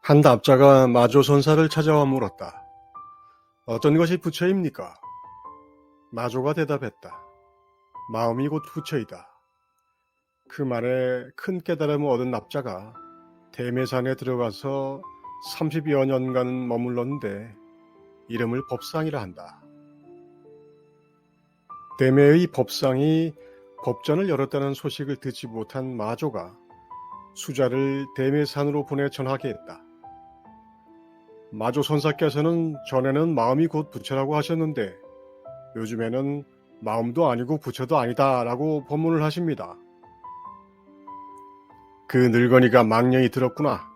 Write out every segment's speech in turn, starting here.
한 납자가 마조선사를 찾아와 물었다. 어떤 것이 부처입니까? 마조가 대답했다. 마음이 곧 부처이다. 그 말에 큰 깨달음을 얻은 납자가 대매산에 들어가서 30여 년간 머물렀는데 이름을 법상이라 한다. 대매의 법상이 법전을 열었다는 소식을 듣지 못한 마조가 수자를 대매산으로 보내 전하게 했다. 마조 선사께서는 전에는 마음이 곧 부처라고 하셨는데 요즘에는 마음도 아니고 부처도 아니다 라고 법문을 하십니다. 그 늙은이가 망령이 들었구나.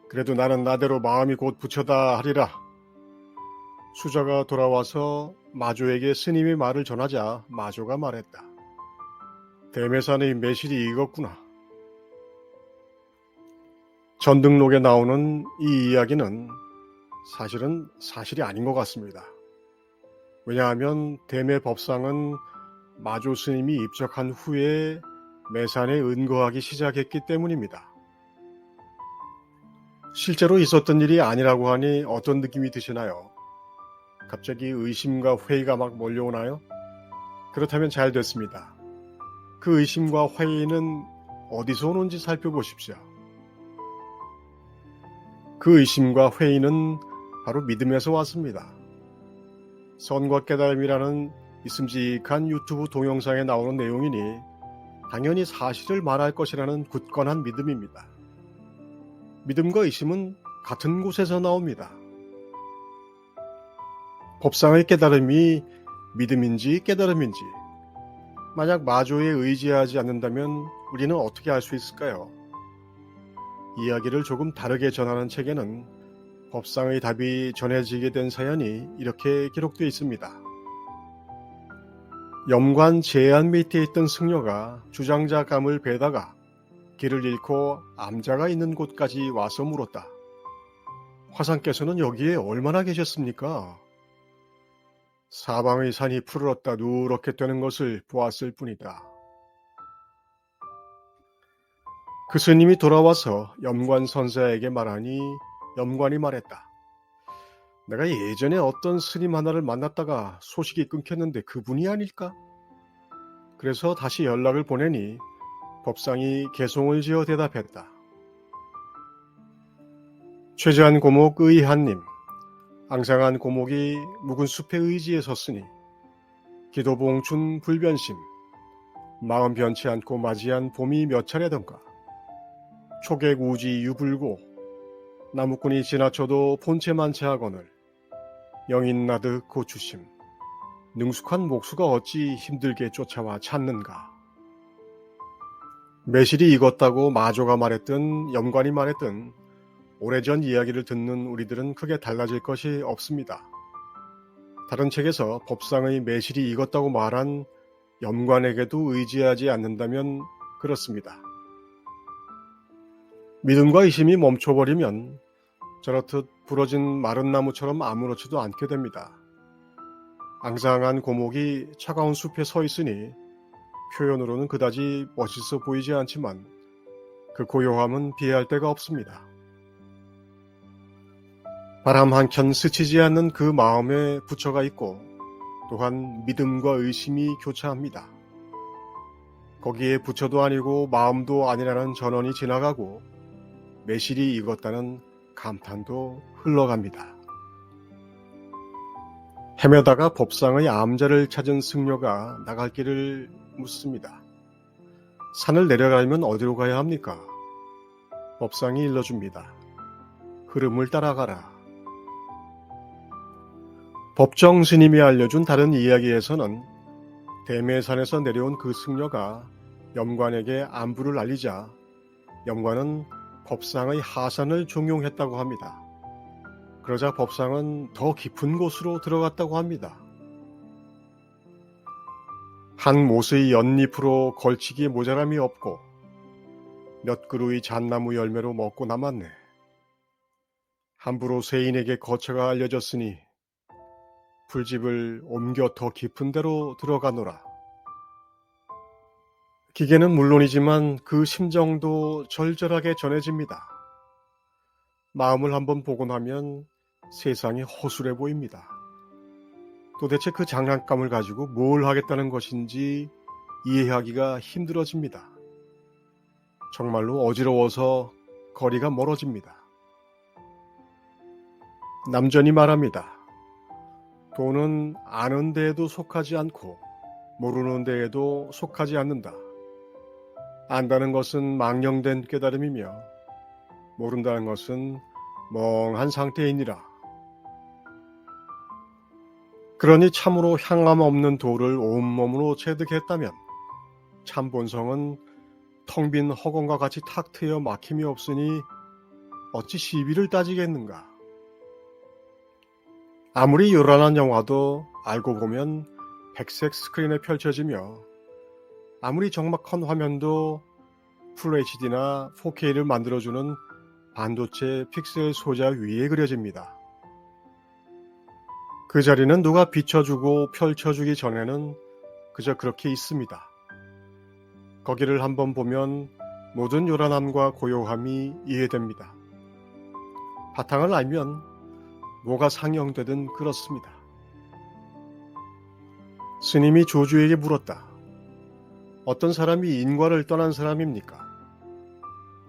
그래도 나는 나대로 마음이 곧 부처다 하리라. 수자가 돌아와서 마조에게 스님의 말을 전하자 마조가 말했다. 대매산의 매실이 익었구나. 전등록에 나오는 이 이야기는 사실은 사실이 아닌 것 같습니다. 왜냐하면 대매 법상은 마조 스님이 입적한 후에 매산에 은거하기 시작했기 때문입니다. 실제로 있었던 일이 아니라고 하니 어떤 느낌이 드시나요? 갑자기 의심과 회의가 막 몰려오나요? 그렇다면 잘 됐습니다. 그 의심과 회의는 어디서 오는지 살펴보십시오. 그 의심과 회의는 바로 믿음에서 왔습니다. 선과 깨달음이라는 있음직한 유튜브 동영상에 나오는 내용이니 당연히 사실을 말할 것이라는 굳건한 믿음입니다. 믿음과 의심은 같은 곳에서 나옵니다. 법상의 깨달음이 믿음인지 깨달음인지 만약 마조에 의지하지 않는다면 우리는 어떻게 알 수 있을까요? 이야기를 조금 다르게 전하는 책에는 법상의 답이 전해지게 된 사연이 이렇게 기록되어 있습니다. 염관 제안 밑에 있던 승려가 주장자 감을 베다가 길을 잃고 암자가 있는 곳까지 와서 물었다. 화상께서는 여기에 얼마나 계셨습니까? 사방의 산이 푸르렀다 누렇게 되는 것을 보았을 뿐이다. 그 스님이 돌아와서 염관 선사에게 말하니 염관이 말했다. 내가 예전에 어떤 스님 하나를 만났다가 소식이 끊겼는데 그분이 아닐까? 그래서 다시 연락을 보내니 법상이 개송을 지어 대답했다. 최저한 고목 의한님, 앙상한 고목이 묵은 숲의 의지에 섰으니 기도봉춘 불변심, 마음 변치 않고 맞이한 봄이 몇 차례던가 초객 우지 유불고 나무꾼이 지나쳐도 본체만체하거늘 영인나드 고추심 능숙한 목수가 어찌 힘들게 쫓아와 찾는가. 매실이 익었다고 마조가 말했든 염관이 말했든 오래전 이야기를 듣는 우리들은 크게 달라질 것이 없습니다. 다른 책에서 법상의 매실이 익었다고 말한 염관에게도 의지하지 않는다면 그렇습니다. 믿음과 의심이 멈춰버리면 저렇듯 부러진 마른 나무처럼 아무렇지도 않게 됩니다. 앙상한 고목이 차가운 숲에 서 있으니 표현으로는 그다지 멋있어 보이지 않지만 그 고요함은 비할 데가 없습니다. 바람 한켠 스치지 않는 그 마음에 부처가 있고 또한 믿음과 의심이 교차합니다. 거기에 부처도 아니고 마음도 아니라는 전원이 지나가고 매실이 익었다는 감탄도 흘러갑니다. 헤매다가 법상의 암자를 찾은 승려가 나갈 길을 묻습니다. 산을 내려가려면 어디로 가야 합니까? 법상이 일러줍니다. 흐름을 따라가라. 법정 스님이 알려준 다른 이야기에서는 대매산에서 내려온 그 승려가 염관에게 안부를 알리자 염관은 법상의 하산을 종용했다고 합니다. 그러자 법상은 더 깊은 곳으로 들어갔다고 합니다. 한 못의 연잎으로 걸치기에 모자람이 없고 몇 그루의 잣나무 열매로 먹고 남았네. 함부로 세인에게 거처가 알려졌으니 풀집을 옮겨 더 깊은 데로 들어가노라. 기계는 물론이지만 그 심정도 절절하게 전해집니다. 마음을 한번 보고 나면 세상이 허술해 보입니다. 도대체 그 장난감을 가지고 뭘 하겠다는 것인지 이해하기가 힘들어집니다. 정말로 어지러워서 거리가 멀어집니다. 남전이 말합니다. 돈은 아는 데에도 속하지 않고 모르는 데에도 속하지 않는다. 안다는 것은 망령된 깨달음이며 모른다는 것은 멍한 상태이니라. 그러니 참으로 향함 없는 돌을 온몸으로 체득했다면 참 본성은 텅 빈 허공과 같이 탁 트여 막힘이 없으니 어찌 시비를 따지겠는가. 아무리 요란한 영화도 알고 보면 백색 스크린에 펼쳐지며 아무리 적막한 화면도 FHD나 4K를 만들어주는 반도체 픽셀 소자 위에 그려집니다. 그 자리는 누가 비춰주고 펼쳐주기 전에는 그저 그렇게 있습니다. 거기를 한번 보면 모든 요란함과 고요함이 이해됩니다. 바탕을 알면 뭐가 상영되든 그렇습니다. 스님이 조주에게 물었다. 어떤 사람이 인과를 떠난 사람입니까?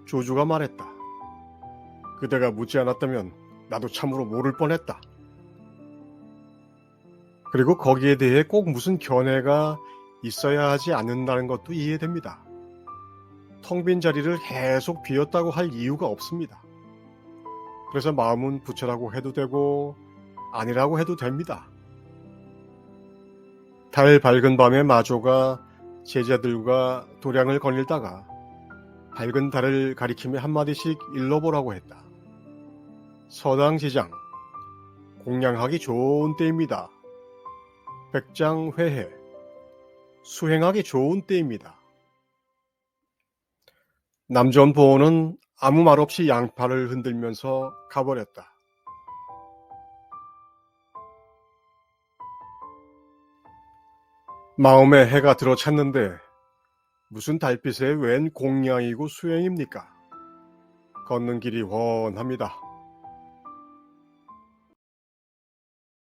조주가 말했다. 그대가 묻지 않았다면 나도 참으로 모를 뻔했다. 그리고 거기에 대해 꼭 무슨 견해가 있어야 하지 않는다는 것도 이해됩니다. 텅 빈 자리를 계속 비웠다고 할 이유가 없습니다. 그래서 마음은 부처라고 해도 되고 아니라고 해도 됩니다. 달 밝은 밤에 마조가 제자들과 도량을 거닐다가 밝은 달을 가리키며 한마디씩 일러보라고 했다. 서당지장, 공양하기 좋은 때입니다. 백장회해, 수행하기 좋은 때입니다. 남전보호는 아무 말 없이 양팔을 흔들면서 가버렸다. 마음에 해가 들어찼는데 무슨 달빛에 웬 공양이고 수행입니까? 걷는 길이 훤합니다.